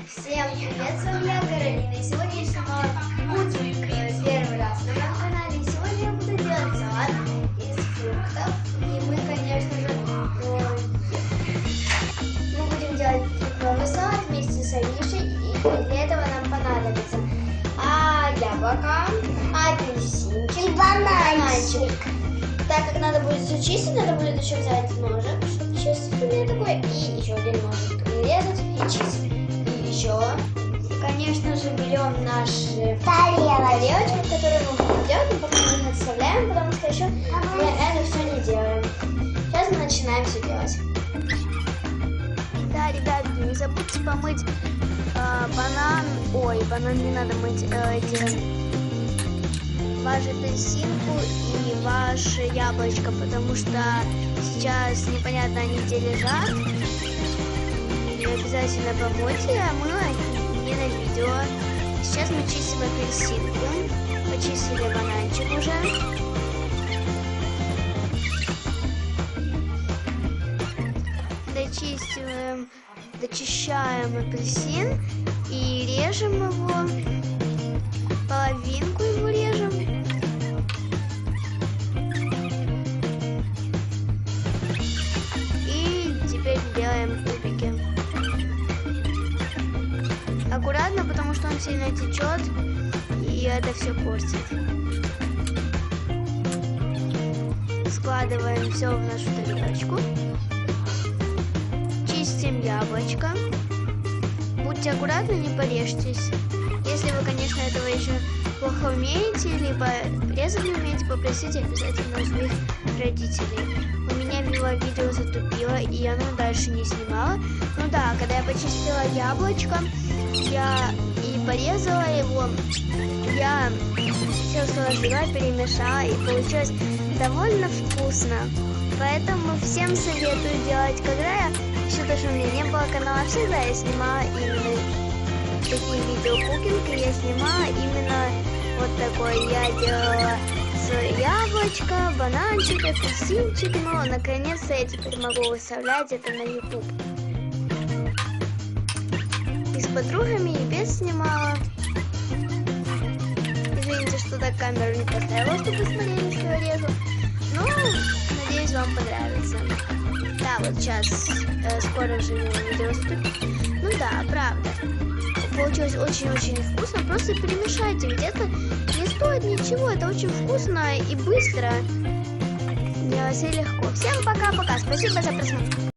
Всем привет, с вами я, Каролина. И сегодня я снимала пудинг первый раз на моем канале. И сегодня я буду делать салат из фруктов. И мы, конечно же, будем делать фруктовый салат вместе с Алишей. И для этого нам понадобится яблоко, апельсинчик и бананчик. Так как надо будет все чистить, надо будет еще взять ножик, чтобы чистить у меня такой, и еще один ножик, и резать, и чистить. И еще, конечно же, берем наши тарелочки, которые мы будем делать, но пока мы их отставляем, потому что еще мы это все не делаем. Сейчас мы начинаем все делать. Да, ребятки, не забудьте помыть банан не надо мыть, вашу апельсинку и ваше яблочко, потому что сейчас непонятно они где лежат. И обязательно помойте, а мы не на видео. Сейчас мы чистим апельсинку, почистили бананчик уже. Дочищаем апельсин и режем его, половинку его режем. И теперь делаем кубики. Аккуратно, потому что он сильно течет и это все портит. Складываем все в нашу тарелочку. Чистим яблочко. Будьте аккуратны, не порежьтесь. Если вы, конечно, этого еще плохо умеете, либо резать не умеете, попросите обязательно у своих родителей. У меня видео затупило, и оно дальше не снимала. Ну да, когда я почистила яблочко, я и порезала его, я все сложила, перемешала, и получилось довольно вкусно. Поэтому всем советую делать, когда я еще даже у меня не было канала, всегда я снимала именно такие видео кукинг, и я снимала именно вот такой. Я делала яблочко, бананчик, апельсинчик, но наконец-то я теперь могу выставлять это на YouTube. И с подругами и без снимала. Извините, что так камеру не поставила, чтобы посмотрели, что я режу. Но надеюсь, вам понравится. Да, вот сейчас скоро же видео вступит. Ну да, правда. Получилось очень-очень вкусно. Просто перемешайте. Где-то не стоит ничего. Это очень вкусно и быстро. Делать и легко. Всем пока-пока. Спасибо за просмотр.